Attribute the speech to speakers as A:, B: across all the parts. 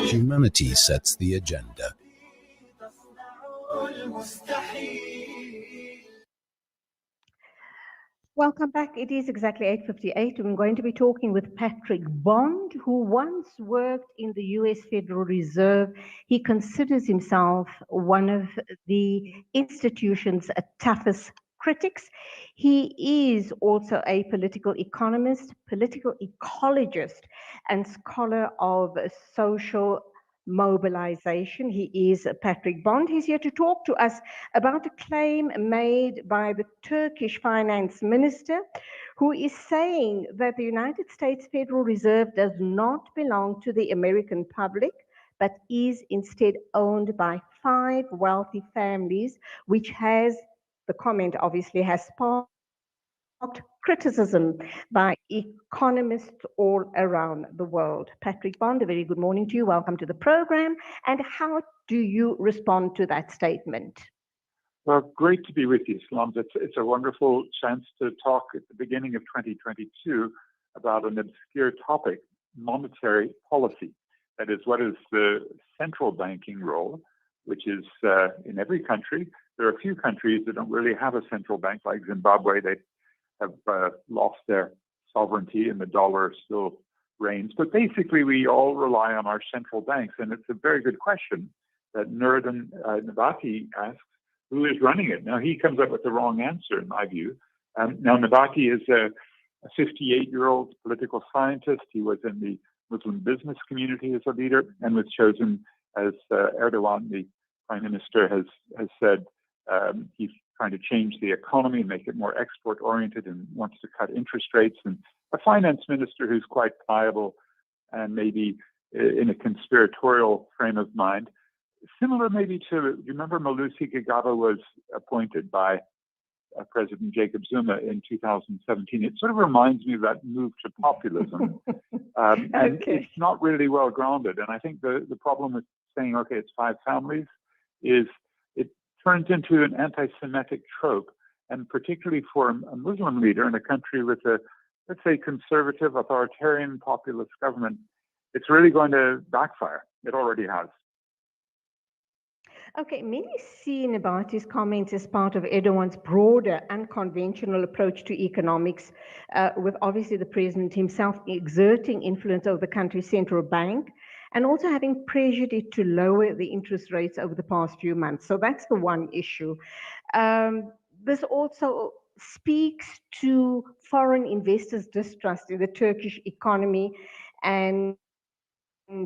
A: Humanity sets the agenda.
B: Welcome back. It is exactly 8:58. I'm going to be talking with Patrick Bond, who once worked in the US Federal Reserve. He considers himself one of the institution's toughest critics. He is also a political economist, political ecologist, and scholar of social mobilization. He is Patrick Bond. He's here to talk to us about a claim made by the Turkish finance minister, who is saying that the United States Federal Reserve does not belong to the American public, but is instead owned by 5 wealthy families, which has, the comment obviously has sparked criticism by economists all around the world. Patrick Bond, a very good morning to you. Welcome to the program. And how do you respond to that statement?
C: Well, great to be with you, Slums. It's a wonderful chance to talk at the beginning of 2022 about an obscure topic, monetary policy. That is, what is the central banking role, which is in every country. There are a few countries that don't really have a central bank, like Zimbabwe. They have lost their sovereignty and the dollar still reigns. But basically, we all rely on our central banks. And it's a very good question that Nuruddin Nabati asks, who is running it? Now, he comes up with the wrong answer, in my view. Now, Nabati is a 58-year-old political scientist. He was in the Muslim business community as a leader and was chosen as Erdogan, the prime minister, has said he's trying to change the economy, make it more export-oriented, and wants to cut interest rates. And a finance minister who's quite pliable and maybe in a conspiratorial frame of mind. Similar maybe to, you remember Malusi Gigaba was appointed by President Jacob Zuma in 2017. It sort of reminds me of that move to populism. And it's not really well grounded. And I think the problem with saying, okay, it's 5 families, is it turns into an anti-Semitic trope. And particularly for a Muslim leader in a country with a, let's say, conservative, authoritarian, populist government, it's really going to backfire. It already has.
B: Okay, many see Nabati's comments as part of Erdogan's broader unconventional approach to economics, with obviously the president himself exerting influence over the country's central bank and also having pressured it to lower the interest rates over the past few months. So that's the one issue. This also speaks to foreign investors' distrust in the Turkish economy and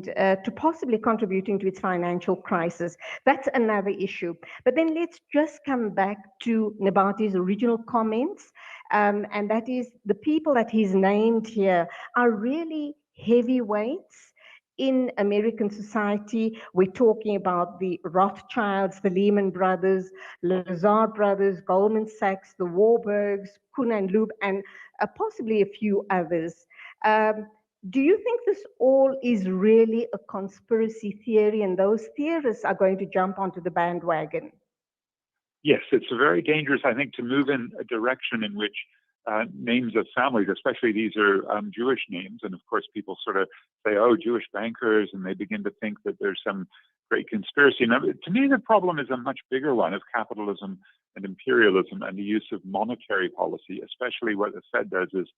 B: to possibly contributing to its financial crisis. That's another issue. But then let's just come back to Nabati's original comments, and that is the people that he's named here are really heavyweights in American society. We're talking about the Rothschilds, the Lehman Brothers, Lazard Brothers, Goldman Sachs, the Warburgs, Kuhn and Loeb, and possibly a few others. Do you think this all is really a conspiracy theory and those theorists are going to jump onto the bandwagon?
C: Yes, it's very dangerous, I think, to move in a direction in which names of families, especially these are Jewish names. And of course, people sort of say, oh, Jewish bankers, and they begin to think that there's some great conspiracy. Now, to me, the problem is a much bigger one of capitalism and imperialism and the use of monetary policy, especially what the Fed does is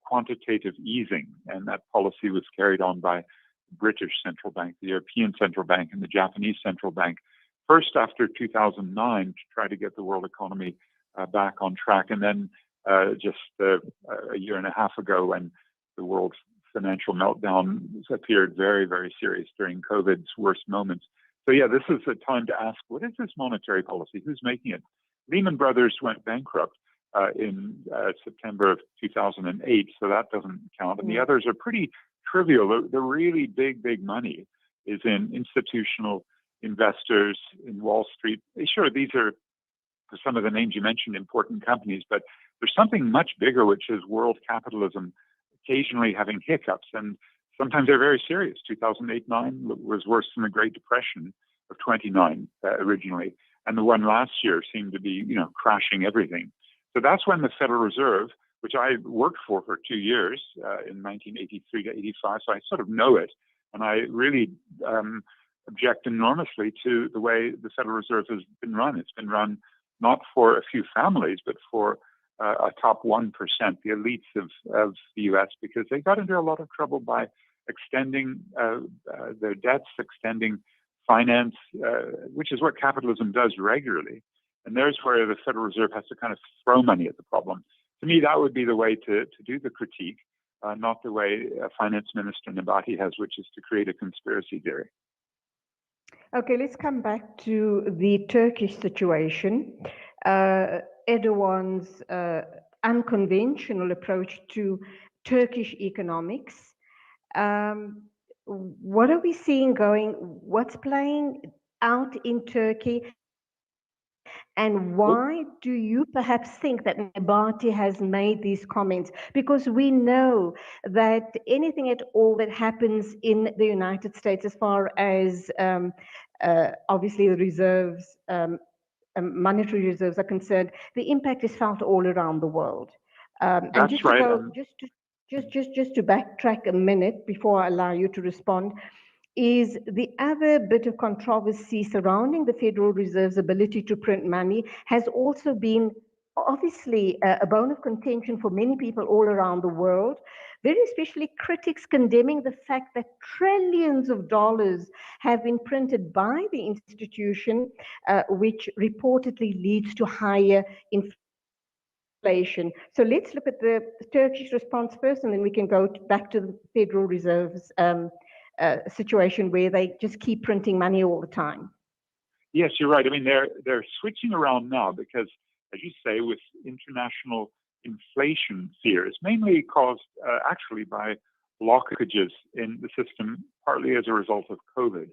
C: quantitative easing, and that policy was carried on by the British central bank, the European central bank, and the Japanese central bank, first after 2009 to try to get the world economy back on track, and then just a year and a half ago when the world's financial meltdown appeared very, very serious during COVID's worst moments. So yeah, this is a time to ask, what is this monetary policy? Who's making it? Lehman Brothers went bankrupt in September of 2008, so that doesn't count. And the others are pretty trivial. The really big money is in institutional investors in Wall Street. Sure, these are, for some of the names you mentioned, important companies, but there's something much bigger, which is world capitalism occasionally having hiccups, and sometimes they're very serious. 2008-9 was worse than the Great Depression of 29 originally, and the one last year seemed to be, crashing everything. So that's when the Federal Reserve, which I worked for 2 years in 1983 to 85. So I sort of know it. And I really object enormously to the way the Federal Reserve has been run. It's been run not for a few families, but for a top 1%, the elites of the U.S., because they got into a lot of trouble by extending their debts, extending finance, which is what capitalism does regularly. And there's where the Federal Reserve has to kind of throw money at the problem. To me, that would be the way to do the critique, not the way Finance Minister Nebati has, which is to create a conspiracy theory.
B: Okay, let's come back to the Turkish situation. Erdogan's unconventional approach to Turkish economics. What are we seeing what's playing out in Turkey? And why do you perhaps think that Nebati has made these comments? Because we know that anything at all that happens in the United States, as far as obviously the reserves, monetary reserves are concerned, the impact is felt all around the world. And just
C: right.
B: just to backtrack a minute before I allow you to respond, is the other bit of controversy surrounding the Federal Reserve's ability to print money has also been obviously a bone of contention for many people all around the world, very especially critics condemning the fact that trillions of dollars have been printed by the institution, which reportedly leads to higher inflation. So let's look at the Turkish response first, and then we can go back to the Federal Reserve's situation where they just keep printing money all the time.
C: Yes, you're right. I mean, they're switching around now because, as you say, with international inflation fears, mainly caused actually by blockages in the system, partly as a result of COVID.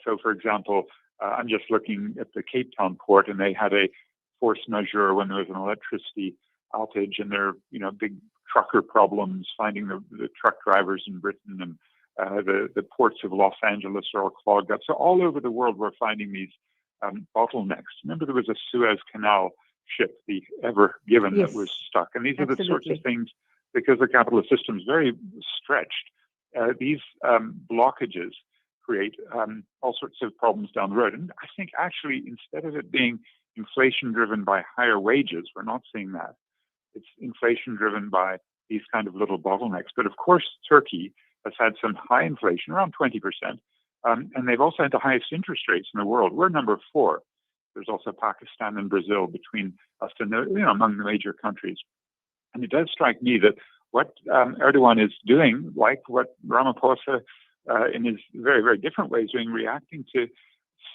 C: So, for example, I'm just looking at the Cape Town port, and they had a force majeure when there was an electricity outage, and there are big trucker problems finding the truck drivers in Britain, and the ports of Los Angeles are all clogged up. So all over the world, we're finding these bottlenecks. Remember, there was a Suez Canal ship, the Ever Given, that was stuck. And these are the sorts of things, because the capitalist system is very stretched, these blockages create all sorts of problems down the road. And I think actually, instead of it being inflation driven by higher wages, we're not seeing that. It's inflation driven by these kind of little bottlenecks. But of course, Turkey has had some high inflation, around 20%, and they've also had the highest interest rates in the world. We're number 4. There's also Pakistan and Brazil between us and among the major countries. And it does strike me that what Erdogan is doing, like what Ramaphosa in his very, very different ways doing, reacting to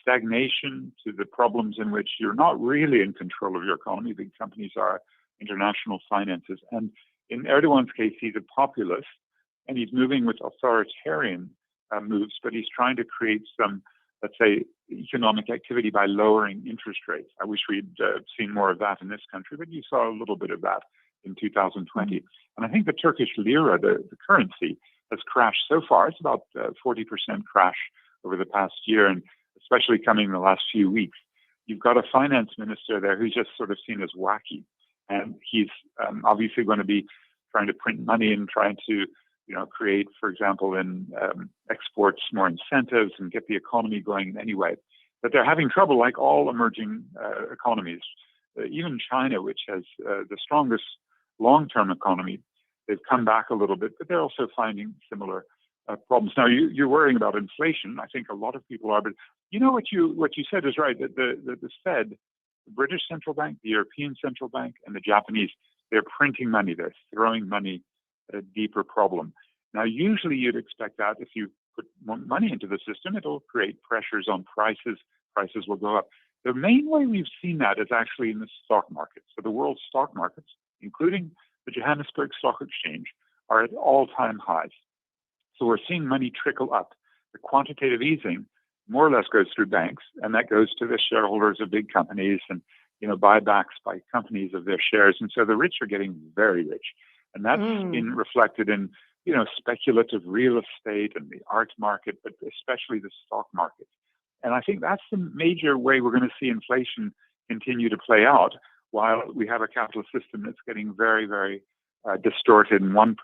C: stagnation, to the problems in which you're not really in control of your economy. Big companies are, international finances. And in Erdogan's case, he's a populist, and he's moving with authoritarian moves, but he's trying to create some, let's say, economic activity by lowering interest rates. I wish we'd seen more of that in this country, but you saw a little bit of that in 2020. And I think the Turkish lira, the currency, has crashed so far. It's about 40% crash over the past year, and especially coming in the last few weeks. You've got a finance minister there who's just sort of seen as wacky. And he's obviously going to be trying to print money and trying to create, for example, in exports, more incentives and get the economy going in any way. But they're having trouble, like all emerging economies. Even China, which has the strongest long-term economy, they've come back a little bit, but they're also finding similar problems. Now, you're worrying about inflation. I think a lot of people are, but what you said is right. That the Fed, the British Central Bank, the European Central Bank, and the Japanese, they're printing money. They're throwing money at a deeper problem. Now, usually you'd expect that if you put more money into the system, it'll create pressures on prices. Prices will go up. The main way we've seen that is actually in the stock market. So the world's stock markets, including the Johannesburg Stock Exchange, are at all-time highs. So we're seeing money trickle up. The quantitative easing more or less goes through banks, and that goes to the shareholders of big companies and buybacks by companies of their shares. And so the rich are getting very rich. And that's been reflected in speculative real estate and the art market, but especially the stock market. And I think that's the major way we're going to see inflation continue to play out, while we have a capitalist system that's getting very, very distorted and 1%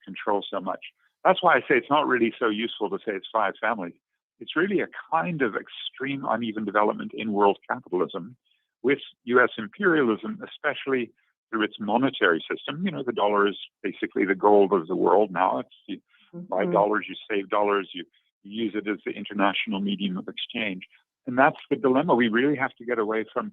C: control so much. That's why I say it's not really so useful to say it's 5 families. It's really a kind of extreme uneven development in world capitalism with U.S. imperialism, especially through its monetary system. The dollar is basically the gold of the world now. You buy dollars, you save dollars, you use it as the international medium of exchange. And that's the dilemma. We really have to get away from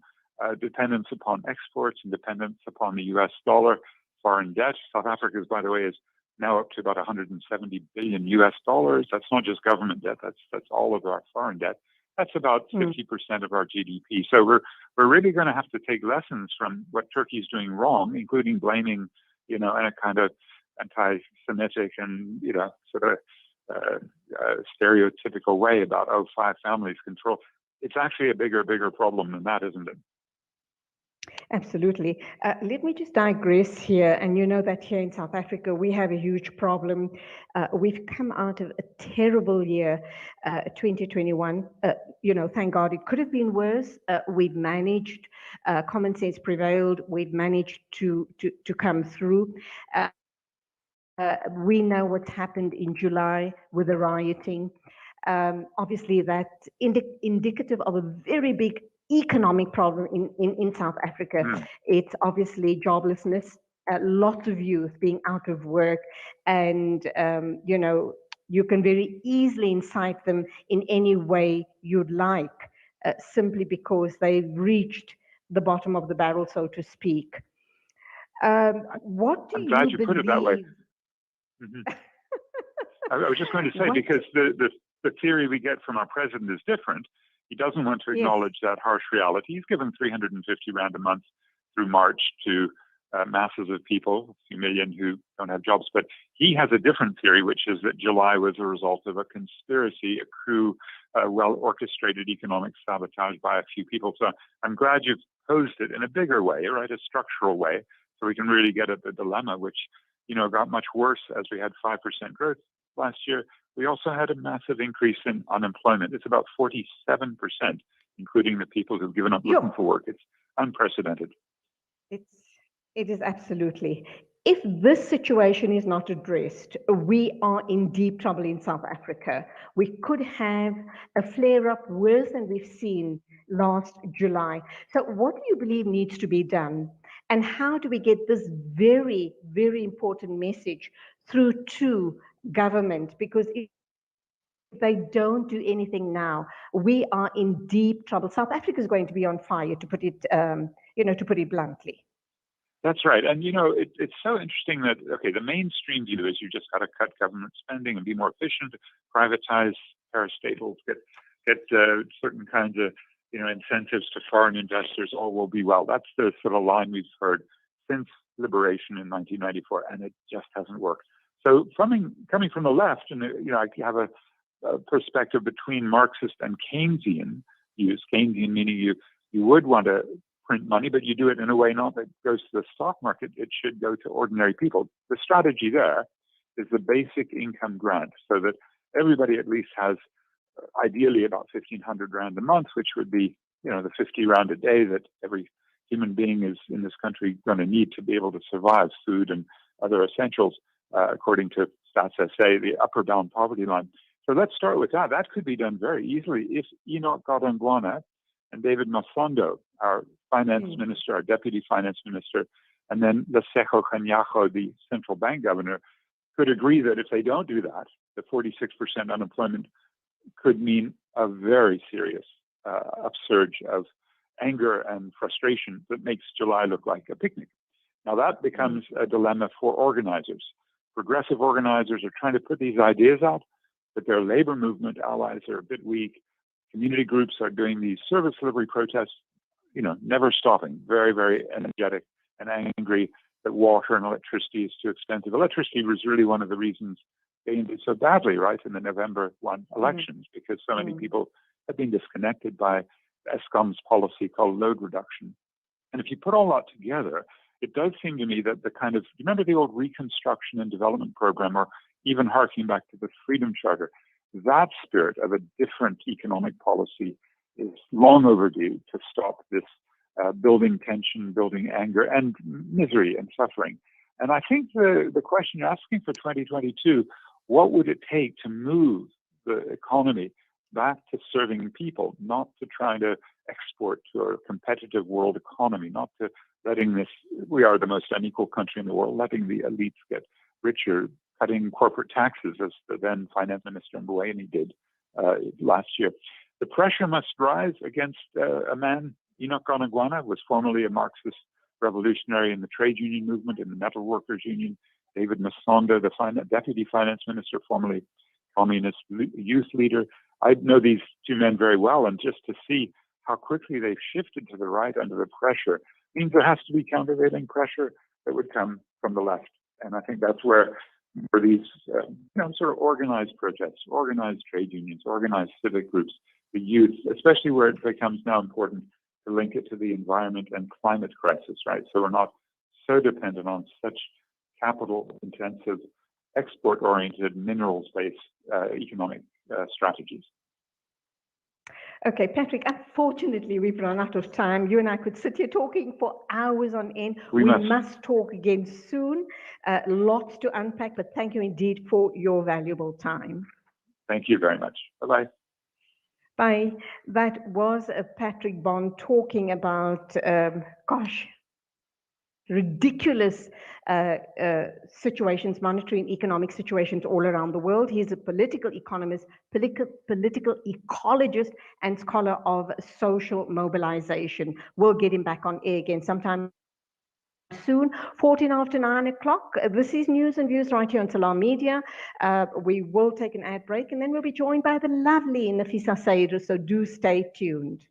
C: dependence upon exports and dependence upon the U.S. dollar. Foreign debt. South Africa's, by the way, is now up to about 170 billion US dollars. That's not just government debt. That's all of our foreign debt. That's about 50% of our GDP. So we're really going to have to take lessons from what Turkey's doing wrong, including blaming, in a kind of anti-Semitic and sort of stereotypical way about 5 families control. It's actually a bigger problem than that, isn't it?
B: Absolutely. Let me just digress here. And you know that here in South Africa, we have a huge problem. We've come out of a terrible year, 2021. Thank God it could have been worse. We've managed, common sense prevailed. We've managed to come through. We know what's happened in July with the rioting. Obviously, that's indicative of a very big economic problem in South Africa. It's obviously joblessness, lots of youth being out of work, and you can very easily incite them in any way you'd like, simply because they've reached the bottom of the barrel, so to speak. What do
C: I'm glad you
B: believe?
C: put it that way. I was just going to say, because the theory we get from our president is different. He doesn't want to acknowledge that harsh reality. He's given 350 rand a month through March to masses of people, a few million who don't have jobs. But he has a different theory, which is that July was a result of a conspiracy, a coup, well-orchestrated economic sabotage by a few people. So I'm glad you've posed it in a bigger way, right, a structural way, so we can really get at the dilemma, which got much worse as we had 5% growth last year. We also had a massive increase in unemployment. It's about 47%, including the people who've given up looking for work. It's unprecedented.
B: It is absolutely. If this situation is not addressed, we are in deep trouble in South Africa. We could have a flare-up worse than we've seen last July. So what do you believe needs to be done? And how do we get this very, very important message through to government? Because if they don't do anything now, we are in deep trouble. South Africa is going to be on fire, to put it bluntly.
C: That's right. And, it's so interesting that, the mainstream view is you just got to cut government spending and be more efficient, privatize parastatals, get certain kinds of, incentives to foreign investors, all will be well. That's the sort of line we've heard since liberation in 1994, and it just hasn't worked. So coming from the left, and, I have a perspective between Marxist and Keynesian views. Keynesian meaning you would want to print money, but you do it in a way not that goes to the stock market. It should go to ordinary people. The strategy there is the basic income grant, so that everybody at least has ideally about 1,500 rand a month, which would be, the 50 rand a day that every human being is in this country going to need to be able to survive, food and other essentials, according to Stats SA, the upper bound poverty line. So let's start with that. That could be done very easily if Enoch Godongwana and David Masondo, our finance minister, our deputy finance minister, and then Lesego Kganyago, the central bank governor, could agree that if they don't do that, the 46% unemployment could mean a very serious upsurge of anger and frustration that makes July look like a picnic. Now that becomes a dilemma for organizers. Progressive organizers are trying to put these ideas out, but their labor movement allies are a bit weak. Community groups are doing these service delivery protests, never stopping, very, very energetic and angry that water and electricity is too expensive. Electricity was really one of the reasons they ended so badly, right, in the November 1 elections, because so many people have been disconnected by Eskom's policy called load reduction. And if you put all that together, it does seem to me that the kind of, remember the old Reconstruction and Development Program, or even harking back to the Freedom Charter, that spirit of a different economic policy is long overdue to stop this building tension, building anger and misery and suffering. And I think the question you're asking for 2022, what would it take to move the economy back to serving people, not to trying to export to a competitive world economy, not to letting this, we are the most unequal country in the world, letting the elites get richer, cutting corporate taxes, as the then Finance Minister Mboweni did last year. The pressure must rise against a man, Enoch Gonagwana, was formerly a Marxist revolutionary in the trade union movement, in the metal workers union. David Masonda, the deputy finance minister, formerly communist youth leader. I know these two men very well, and just to see how quickly they've shifted to the right under the pressure means there has to be countervailing pressure that would come from the left. And I think that's where these sort of organized protests, organized trade unions, organized civic groups, the youth, especially where it becomes now important to link it to the environment and climate crisis, right? So we're not so dependent on such capital-intensive, export-oriented, minerals-based economic strategies.
B: Okay, Patrick, unfortunately, we've run out of time. You and I could sit here talking for hours on end. We must talk again soon. Lots to unpack, but thank you indeed for your valuable time.
C: Thank you very much. Bye-bye.
B: Bye. That was Patrick Bond talking about, ridiculous situations, monetary and economic situations all around the world. He's a political economist, political ecologist, and scholar of social mobilization. We'll get him back on air again sometime soon, 14 after 9 o'clock. This is News and Views right here on Salam Media. We will take an ad break, and then we'll be joined by the lovely Nafisa Said, so do stay tuned.